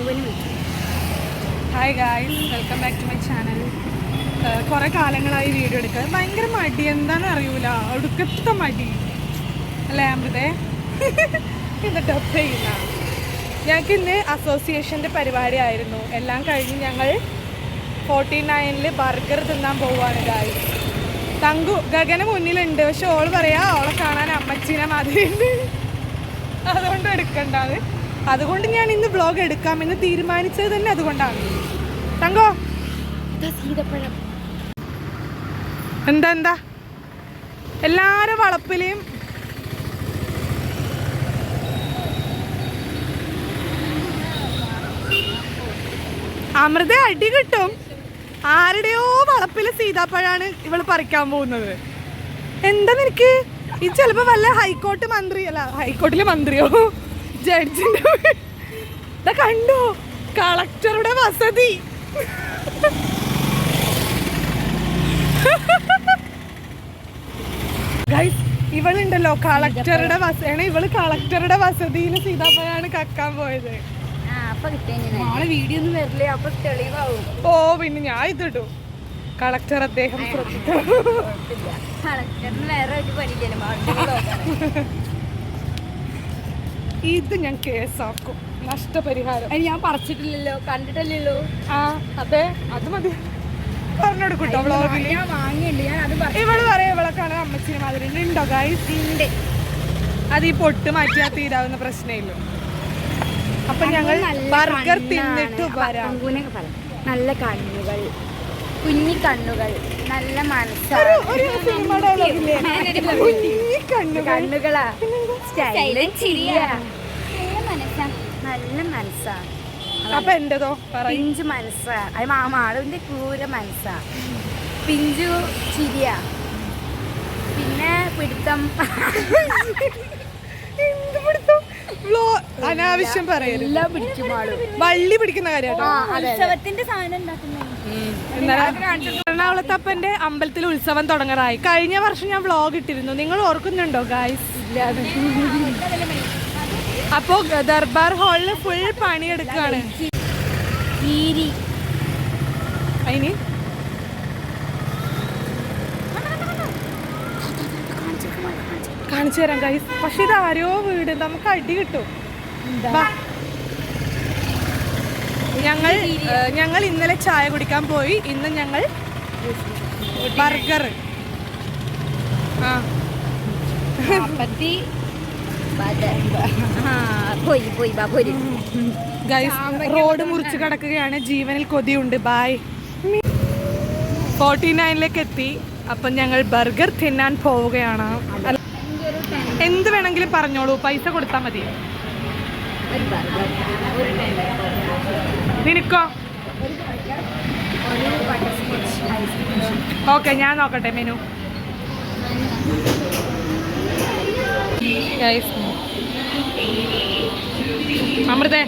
Hi guys, welcome back to my channel. കുറേ കാലങ്ങളായി video എടുക്കുക. ഭയങ്കര മടി, എന്താണെന്ന് അറിയൂല, ഒടുക്കത്തെ മടി അല്ലേ അമൃതേ? എന്നിട്ട് ചെയ്യുന്ന ഞങ്ങൾക്ക് ഇന്ന് അസോസിയേഷൻ്റെ പരിപാടി ആയിരുന്നു. എല്ലാം കഴിഞ്ഞ് ഞങ്ങൾ 49 ബർഗർ തിന്നാൻ പോവുകയാണ് ഗായ്സ്. ഗഗന മുന്നിലുണ്ട്, പക്ഷെ ഓള് പറയാ ഓളെ കാണാൻ അമ്മച്ചീനെ മാതിരിയുണ്ട്, അതുകൊണ്ട് എടുക്കണ്ടാണ്. അതുകൊണ്ട് ഞാൻ ഇന്ന് വ്ളോഗ് എടുക്കാമെന്ന് തീരുമാനിച്ചത് തന്നെ അതുകൊണ്ടാണ്. തങ്കോ എന്താ എല്ലാരും വളപ്പിലെയും അമൃത അടി കിട്ടും. ആരുടെയോ വളപ്പിലെ സീതാപ്പഴാണ് ഇവള് പറിക്കാൻ പോകുന്നത്. എന്താ നിനക്ക് ഇത്? ചിലപ്പോ വല്ല ഹൈക്കോർട്ട് മന്ത്രി, അല്ല ഹൈക്കോർട്ടിലെ മന്ത്രിയോ ജഡ്ജിന്റെ കണ്ടോ, കളക്ടറുടെ വസതി. ഗൈസ്, ഇവളുണ്ടല്ലോ കളക്ടറുടെ ഇവള് കളക്ടറുടെ വസതിയിൽ സീതാപ്പഴാണ് കക്കാൻ പോയത്. വീഡിയോ ഒന്നും വരില്ലേ, അപ്പൊ തെളിവാവും. ഓ പിന്നെ ഞാൻ ഇതിട്ടു. കളക്ടർ അദ്ദേഹം ശ്രദ്ധിക്കണം. കളക്ടറിന് വേറെ ഒരു പണിയില്ലല്ലോ. ഇത് ഞാൻ കേസാക്കും, നഷ്ടപരിഹാരം. ഞാൻ പറിച്ചിട്ടില്ലല്ലോ, കണ്ടിട്ടില്ലല്ലോ. ആ അതെ, അത് മതി, പറഞ്ഞെടുക്കൂട്ടോ വ്ളോഗിൽ. ഞാൻ വാങ്ങിയില്ല, ഞാൻ അത് ഇവള് പറയാം ഇവളെ കാണാൻ അമ്മച്ചിനെ മാതിരി ഉണ്ടോ ഗൈസ്? ഉണ്ട്. അത് ഈ പൊട്ട് മാറ്റിയാൽ തീരാവുന്ന പ്രശ്നമില്ലോ. അപ്പൊ ഞങ്ങൾ ബർഗർ തിന്നിട്ട് വരാം. നല്ല കണ്ണുകൾ, കുഞ്ഞി കണ്ണുകൾ, നല്ല മനസ്സാണ്. കണ്ണുകളാ, നല്ല മനസ്സാണ്. അപ്പൊ എന്റേതോ പിഞ്ചു മനസ്സാ, അത് മാമാളിന്റെ ക്രൂര മനസ്സാ. പിഞ്ചു ചിരിയാ, പിന്നെ പിടുത്തം. അനാവശ്യം പറയരുത്. എല്ലാം പിടിക്കും ആള്, വള്ളി പിടിക്കുന്ന കാര്യമാട്ടോ. ഉത്സവത്തിന്റെ സാധനം ഉണ്ടാക്കുന്നത്. എറണാകുളത്തപ്പന്റെ അമ്പലത്തിൽ ഉത്സവം തുടങ്ങാറായി. കഴിഞ്ഞ വർഷം ഞാൻ വ്ളോഗ് ഇട്ടിരുന്നു, നിങ്ങൾ ഓർക്കുന്നുണ്ടോ ഗായ്സ്? അപ്പോ ദർബാർ ഹാളില് ഫുൾ പണിയെടുക്കാണ്. അതിന് കാണിച്ചു തരാം ഗൈസ്. പക്ഷെ ഇത് ആരോ വീട്, നമുക്ക് അടി കിട്ടും. ഞങ്ങൾ ഇന്നലെ ചായ കുടിക്കാൻ പോയി, ഇന്ന് ഞങ്ങൾ ബർഗർ. ഗൈസ്, റോഡ് മുറിച്ച് കിടക്കുകയാണ്, ജീവനിൽ കൊതിയുണ്ട്. ബായ്. 49 എത്തി. അപ്പം ഞങ്ങൾ ബർഗർ തിന്നാൻ പോവുകയാണ്. എന്ത് വേണമെങ്കിലും പറഞ്ഞോളൂ, പൈസ കൊടുത്താൽ മതി. നിനക്കോ? ഓക്കെ, ഞാൻ നോക്കട്ടെ മെനു. അമൃതേ,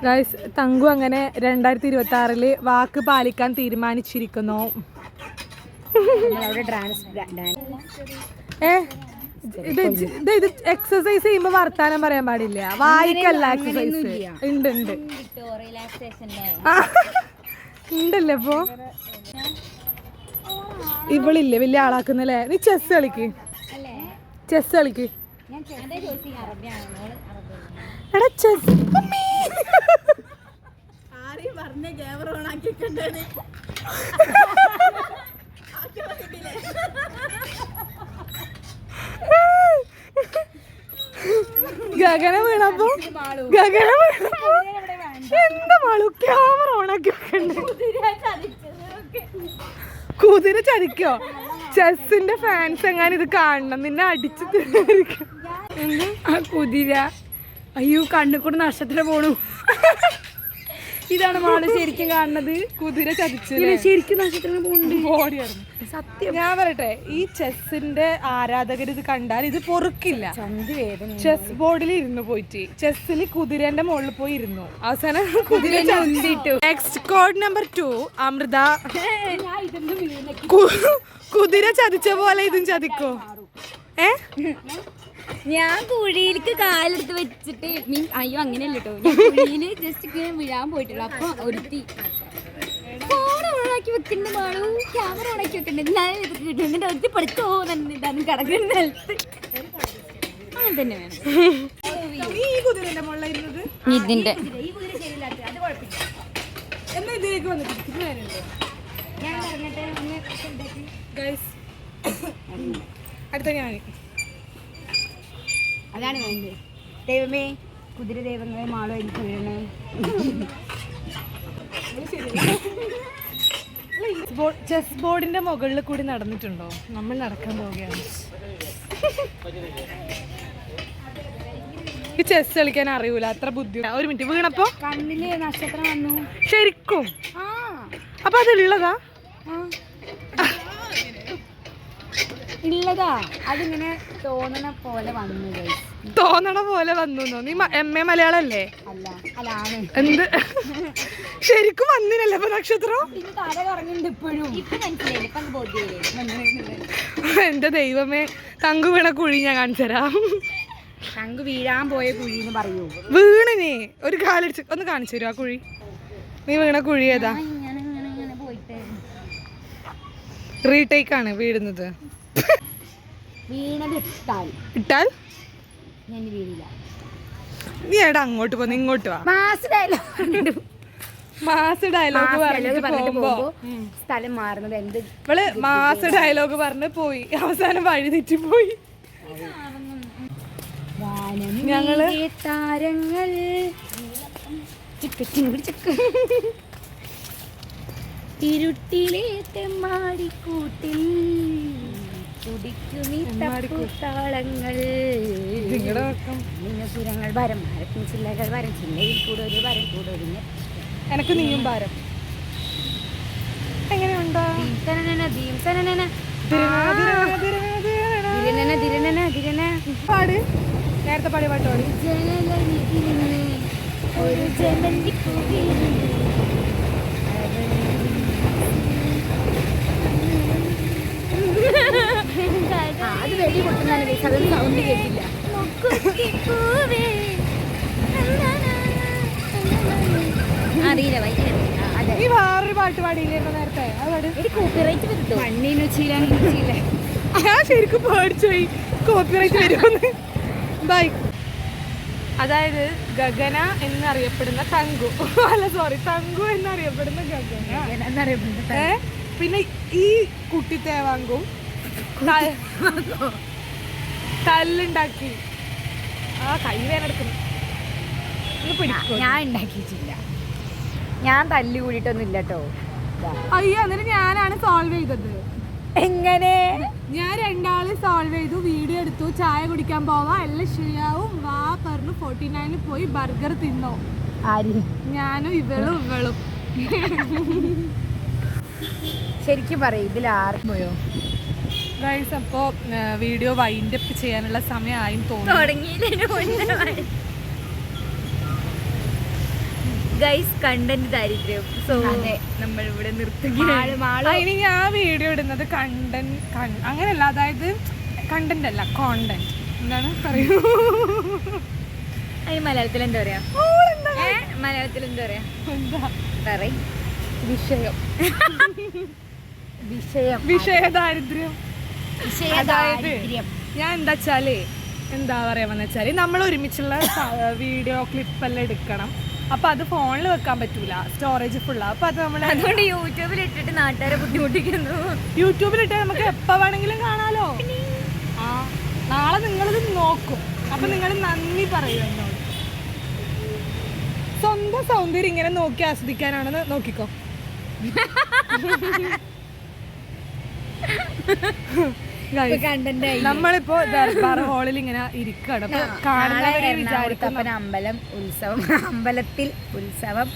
ഗൈസ്, തങ്കു അങ്ങനെ 2026 വാക്ക് പാലിക്കാൻ തീരുമാനിച്ചിരിക്കുന്നു. ഇത് എക്സസൈസ് ചെയ്യുമ്പോ വർത്താനം പറയാൻ പാടില്ല, വായിക്കല്ല എക്സസൈസ്. ഉണ്ട് ഉണ്ടല്ലേ. ഇപ്പൊ ഇവളില്ലേ വലിയ ആളാക്കുന്നല്ലേ? നീ ചെസ് കളിക്ക്. എടാ ചെസ്. ഗഗന വീണപ്പോ എന്താ മാളു ക്യാമറ ഓണാക്കി വെക്കണ്ടേ? കുതിര ചതിക്കോ? ചെസ്സിന്റെ ഫാൻസ് എങ്ങാനും ഇത് കാണണം, നിന്നെ അടിച്ചു തീർക്കും. ആ കുതിര അയ്യോ കണ്ണുകൂടെ നഷ്ടത്തിന് പോണു. ഇതാണ് മാള് ശരിക്കും കാണുന്നത്. കുതിര ചതിച്ചു ശരിക്കും നക്ഷത്രത്തിന് പോകുന്നുണ്ട്. ബോഡിയായിരുന്നു സത്യം. ഞാൻ പറയട്ടെ, ഈ ചെസ്സിന്റെ ആരാധകർ ഇത് കണ്ടാൽ ഇത് പൊറുക്കില്ല. ചെസ് ബോർഡിൽ ഇരുന്നു പോയിട്ട് ചെസ്സിൽ കുതിരന്റെ മുകളിൽ പോയി ഇരുന്നു. അവസാനം കുതിര ചന്തിട്ടു. Next code number 2 Amrita. കുതിര ചതിച്ച പോലെ ഇതും ചതിക്കോ? ഞാൻ കുഴിയിലേക്ക് കാലെടുത്ത് വെച്ചിട്ട് അയ്യോ അങ്ങനെയല്ല കേട്ടോ കുഴിയില് ജസ്റ്റ് ഇങ്ങനെ വീഴാൻ പോയിട്ടുള്ളൂ അപ്പൊ ഒരുത്തി ഫോൺ ഓണാക്കി വെക്കണ്ട മാളു ക്യാമറ ഓണാക്കി വെക്കണ്ട ഞാൻ ഇത് കിട്ടുന്നുണ്ട് ഒരുത്തി പഠിച്ചു പോകുന്നുണ്ട് കിടക്കുന്ന നിലത്ത് അങ്ങനെ തന്നെ വേണം നീ ഈ കുതിരന്റെ മുകളിലിരുന്നത് ഇതിന്റെ എന്നാ ഇതിലേക്ക് വന്നിട്ട് ഞാൻ പറഞ്ഞിട്ട് ഗൈസ് അടുത്ത ഞാൻ അതാണ് വേണ്ടത് ദൈവമേ കുതിര ദൈവങ്ങളെ മാളോ എനിക്ക് വീഴണേ ചെസ് ബോർഡിന്റെ മുകളിൽ കൂടി നടന്നിട്ടുണ്ടോ? നമ്മൾ നടക്കാൻ പോവുകയാണ്. ഈ ചെസ് കളിക്കാൻ അറിയൂല, അത്ര ബുദ്ധിമുട്ടാ. ഒരു മിനിറ്റ്, വീണപ്പോ കണ്ണില് നക്ഷത്രം വന്നു ശരിക്കും. ആ അപ്പൊ അതുള്ളതാ? ഉള്ളതാ, അതിങ്ങനെ തോന്നണ പോലെ വന്നു. തോന്നണ പോലെ വന്നു. നീ MA മലയാളല്ലേ? അല്ല അല്ലാണ് എന്ത് ശരിക്കും വന്നിനല്ലേ അപ്പൊ നക്ഷത്രം? പിന്നെ തല കറങ്ങിണ്ട് ഇപ്പോഴും. എന്റെ ദൈവമേ, തങ്കു വീണ കുഴി ഞാൻ കാണിച്ചുതരാം. തങ്കു വീഴാൻ പോയ കുഴി എന്ന് പറയൂ. വീണിനെ ഒരു കാലടിച്ച് ഒന്ന് കാണിച്ചു തരും ആ കുഴി. നീ വീണ കുഴി ഏതാ? റീടേക്ക് ആണ് വീഴുന്നത്. വീണത് ഇട്ടാൽ ഞാൻ വീഴില്ല. നീ എടാ അങ്ങോട്ട് പോന്ന് ഇങ്ങോട്ട് വാ. മാസ് ഡയലോഗ് പറഞ്ഞിട്ട് പോകുമ്പോ സ്ഥലം മാറുന്നത് എന്ത്? ഇവള് മാസ് ഡയലോഗ് പറഞ്ഞ് പോയി, അവസാനം വഴി തെറ്റിപ്പോയി. ഞങ്ങള് താരങ്ങൾ ഇരുട്ടിലെ തെമ്മാടിക്കൂട്ടിൽ താളങ്ങൾ പുരങ്ങൾ വരം മരത്തിൻ ചില്ലകൾ വരം ചില്ലയിൽ കൂടെ ഒരു വരം കൂടെ ഒരുങ്ങ എനക്ക് നീയും ഭാരം. എങ്ങനെയുണ്ടോ? പാട്, നേരത്തെ പാടി പാട്ട് പാടി. ഒരു ജമന്തി അത് വെടി പൊട്ടുന്നതാണ്, അതൊന്നും സൗണ്ട് കേട്ടില്ല. അറിയില്ല നീ വേറൊരു പാട്ട് പാടിയില്ലേ നേരത്തെ? കോപ്പിറൈറ്റ് വരുത്തോ? മണ്ണിനു ചീല ഞാൻ ശരിക്കും പേടിച്ചുപോയി കോപ്പിറൈറ്റ് വരുമെന്ന്. ബൈ. അതായത് ഗഗന എന്നറിയപ്പെടുന്ന തങ്കു, അല്ല സോറി തങ്കു എന്നറിയപ്പെടുന്ന ഗഗന, പിന്നെ ഈ കുട്ടി തേവാങ്കും കല്ലുണ്ടാക്കി ആ കൈ വേനെടുക്കുന്നു. ഞാൻ ഉണ്ടാക്കിയിട്ടില്ല, ഞാൻ തല്ലി കൂടിയിട്ടൊന്നും ഇല്ല കേട്ടോ. അയ്യോ, എന്നിട്ട് ഞാനാണ് സോൾവ് ചെയ്തത്. എങ്ങനെ? ഞാൻ രണ്ടാള് സോൾവ് ചെയ്തു, വീഡിയോ എടുത്തു, ചായ കുടിക്കാൻ പോവാ, എല്ലാം ശരിയാവും വാ പറഞ്ഞു 49 പോയി ബർഗർ തിന്നോ. ആര്? ഞാനും ഇവളും. ശരിക്കും പറയും, ഇതിൽ ആർക്കും പോയോ ഗൈസ്? അപ്പോൾ വീഡിയോ വൈൻഡ് അപ്പ് ചെയ്യാനുള്ള സമയമായും തോന്നുന്നു. ഗൈസ് കണ്ടന്റ് ദാരിദ്ര്യം, സോ നമ്മൾ ഇവിടെ നിർത്തുകയാണ്. ഇനി ഞാൻ വീഡിയോ ഇടുന്നത് കണ്ടന്റ് അങ്ങനെയല്ല, അതായത് കണ്ടന്റ് അല്ല കോണ്ടന്റ്. എന്താണ് പറയൂ? മലയാളത്തിൽ എന്താ പറയാ? മലയാളത്തിൽ എന്താ പറയാ? വിഷയദാരിദ്ര്യം. അതായത് ഞാൻ എന്താ പറയാന്ന് വെച്ചാല് നമ്മൾ ഒരുമിച്ചുള്ള വീഡിയോ ക്ലിപ്പെല്ലാം എടുക്കണം. അപ്പൊ അത് ഫോണിൽ വെക്കാൻ പറ്റൂല, സ്റ്റോറേജ് ഫുള്ളാ. അപ്പൊ അത് നമ്മൾ അതുകൊണ്ട് യൂട്യൂബിൽ ഇട്ടിട്ട് നാട്ടുകാരെ ബുദ്ധിമുട്ടിക്കുന്നു. യൂട്യൂബിലിട്ട് നമുക്ക് എപ്പോ വേണമെങ്കിലും കാണാലോ. ആ നാളെ നിങ്ങളിത് നോക്കും, അപ്പൊ നിങ്ങൾ നന്ദി പറയൂ എന്നോട്. സ്വന്തം സൗന്ദര്യം ഇങ്ങനെ നോക്കി ആസ്വദിക്കാനാണെന്ന് നോക്കിക്കോ. നമ്മളിപ്പോ ദർബാർ ഹാളിൽ ഇങ്ങനെ ഇരിക്കുകയാണ്. അമ്പലത്തിൽ ഉത്സവം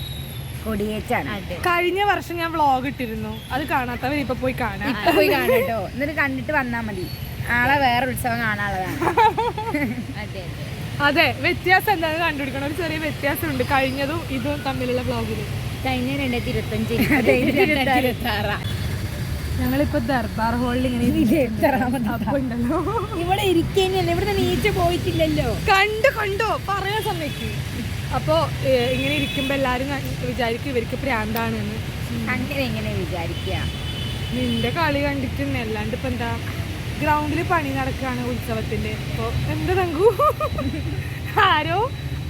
കൊടിയേറ്റാണ്. കഴിഞ്ഞ വർഷം ഞാൻ വ്ളോഗ് ഇട്ടിരുന്നു, അത് കാണാത്തവർ ഇപ്പൊ പോയി കാണാം. കേട്ടോ, എന്നിട്ട് കണ്ടിട്ട് വന്നാ മതി. നാളെ വേറെ ഉത്സവം കാണാനുള്ളതാണ്. അതെ, വ്യത്യാസം എന്താണെന്ന് കണ്ടുപിടിക്കണം. ഒരു ചെറിയ വ്യത്യാസമുണ്ട് കഴിഞ്ഞതും ഇതും തമ്മിലുള്ള വ്ളോഗില്. കഴിഞ്ഞ 2025 ഞങ്ങളിപ്പോ ദർബാർ ഹാളിൽ ഇങ്ങനെ അപ്പൊ ഉണ്ടല്ലോ ഇവിടെ ഇരിക്കുന്നല്ലേ, ഇവിടെ നീച്ച പോയിട്ടില്ലല്ലോ. കണ്ടോ പറയാൻ സമയത്ത്. അപ്പോ ഇങ്ങനെ ഇരിക്കുമ്പോ എല്ലാരും വിചാരിക്കും ഇവർക്ക് പ്രാന്താണെന്ന്. അങ്ങനെ എങ്ങനെ വിചാരിക്കുക? നിന്റെ കളി കണ്ടിട്ട് അല്ലാണ്ട് ഇപ്പൊ എന്താ, ഗ്രൗണ്ടിൽ പണി നടക്കാണ് ഉത്സവത്തിന്റെ. അപ്പൊ എന്താ തങ്കു ആരോ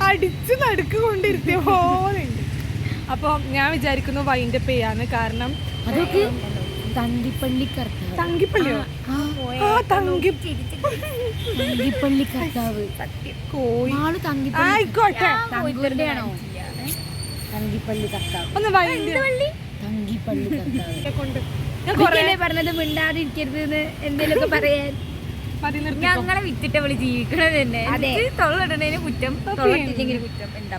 അടിച്ച് നടുക്ക് കൊണ്ടിരുത്തിയ പോലുണ്ട്. അപ്പൊ ഞാൻ വിചാരിക്കുന്നു വൈൻഡപ്പ് ചെയ്യാന്ന്. കാരണം അതൊക്കെ തങ്കിപ്പള്ളി കർത്താവ് ആയിക്കോട്ടെ തങ്കിപ്പള്ളി കർത്താവ് ഒന്ന് വൈൻഡ് തങ്കിപ്പള്ളി കർത്താവ് കൊണ്ട് പറഞ്ഞത് മിണ്ടാതിരിക്കരുത് എന്തെങ്കിലുമൊക്കെ പറയാൻ. ഞങ്ങളെ വിറ്റിട്ട് അവള് ജീവിക്കണത് തന്നെ. തൊള്ളിടണേന് കുറ്റം, തൊള്ളിട്ടില്ലെങ്കിൽ കുറ്റം. എന്താ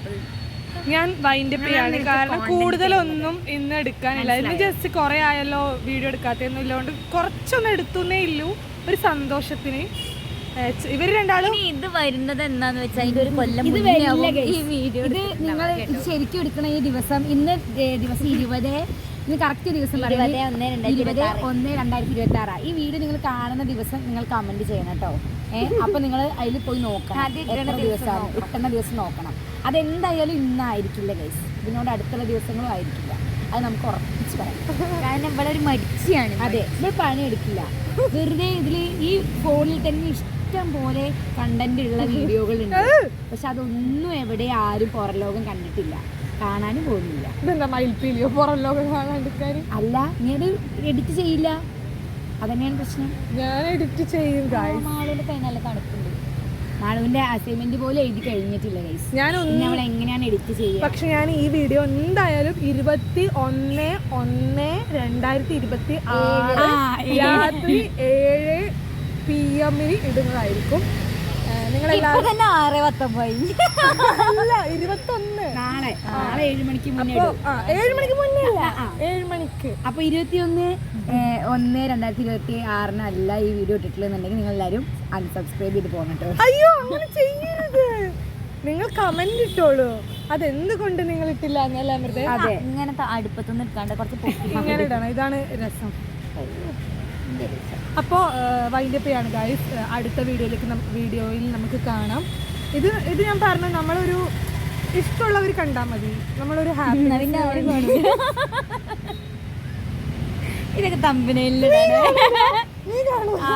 ഞാൻ വൈൻഡപ്പ് ചെയ്യാണ്. കാരണം കൂടുതലൊന്നും ഇന്ന് എടുക്കാനില്ല. ഇന്ന് ജസ്റ്റ് കുറെ ആയല്ലോ വീഡിയോ എടുക്കാത്തൊന്നും ഇല്ലോണ്ട് കുറച്ചൊന്നും എടുത്തുന്നേ ഇല്ലൂ, ഒരു സന്തോഷത്തിന്. ഇവര് രണ്ടാളും ഇത് വരുന്നത് എന്താന്ന് വെച്ചാൽ ഇത് ഒരു കൊല്ലം ഈ വീഡിയോ ഇത് നിങ്ങൾ ശരിക്കും എടുക്കണ ഈ ദിവസം. ഇന്ന് ദിവസം 20, ഇന്ന് കറക്റ്റ് ദിവസം 20/1/2026. ഈ വീഡിയോ നിങ്ങൾ കാണുന്ന ദിവസം നിങ്ങൾ കമന്റ് ചെയ്യണം കേട്ടോ. അപ്പൊ നിങ്ങൾ അതിൽ പോയി നോക്കണം എത്ര ദിവസമാണ് ഇട്ടുന്ന ദിവസം നോക്കണം. അതെന്തായാലും ഇന്നായിരിക്കില്ല ഗൈസ്, ഇതിനോട് അടുത്തുള്ള ദിവസങ്ങളും ആയിരിക്കില്ല. അത് നമുക്ക് ഉറപ്പിച്ച് പറയാം. കാരണം ഇവിടെ ഒരു മടിച്ചിയാണ്. അതെ, ഇവിടെ പണിയെടുക്കില്ല. വെറുതെ ഇതിൽ ഈ ഫോണിൽ തന്നെ ഇഷ്ടം പോലെ കണ്ടന്റ് ഉള്ള വീഡിയോകളുണ്ട്. പക്ഷെ അതൊന്നും എവിടെ ആരും പുറം ലോകം കണ്ടിട്ടില്ല, കാണാനും പോകുന്നില്ല. പുറം ലോകം കാണാണ്ടിരിക്കാൻ അല്ല, നീ അത് എഡിറ്റ് ചെയ്യില്ല, അതന്നെയാണ് പ്രശ്നം. ഞാൻ എഡിറ്റ് ചെയ്യും. മാളുവിന്റെ കൈ നല്ല തണുപ്പുണ്ട്. മാളുവിന്റെ അസൈൻമെന്റ് പോലും എഴുതി കഴിഞ്ഞിട്ടില്ല ഗൈസ്. ഞാൻ എങ്ങനെയാണ് എഡിറ്റ് ചെയ്യുക? പക്ഷെ ഞാൻ ഈ വീഡിയോ എന്തായാലും 21/1/2026 രാത്രി 7 PM ഇടുന്നതായിരിക്കും. നിങ്ങളെല്ലാവരും തന്നെ 6:19 അല്ല 21 നാളെ 7 മണിക്ക് മുന്നേ 7 മണിക്ക് മുന്നേ അല്ല 7 മണിക്ക്. അപ്പൊ 21/1/2026 അല്ല ഈ വീഡിയോ ഇട്ടിട്ടുണ്ടെന്നുണ്ടെങ്കിൽ നിങ്ങൾ എല്ലാവരും അൺസബ്സ്ക്രൈബ് ചെയ്ത് പോകണം കേട്ടോ. അയ്യോ അങ്ങനെ ചെയ്യരുത്. നിങ്ങൾ കമന്റ് ഇട്ടോളൂ അതെന്തുകൊണ്ട് നിങ്ങൾ ഇട്ടില്ല എന്നല്ല അമൃത. അതെ, ഇങ്ങനത്തെ അടുപ്പത്തൊന്നും എടുക്കാണ്ട് കുറച്ച് ഇങ്ങനെ ഇടണം, ഇതാണ് രസം. അപ്പോൾ വൈൻഡപ്പ് ചെയ്യാണ് ഗൈസ്. അടുത്ത വീഡിയോയിൽ നമുക്ക് കാണാം. ഇത് ഞാൻ പറഞ്ഞു, നമ്മളൊരു ഇഷ്ടമുള്ളവർ കണ്ടാൽ മതി, നമ്മളൊരു ഹാപ്പി. ഇതൊക്കെ തമ്പനയിലാണ്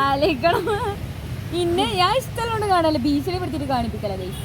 ആലോചിക്കണം. പിന്നെ ഞാൻ ഇഷ്ടമുള്ളതുകൊണ്ട് കാണാല്ലോ, ബീച്ചിനെ പിടിച്ചിട്ട് കാണിപ്പിക്കല ഗൈസ്.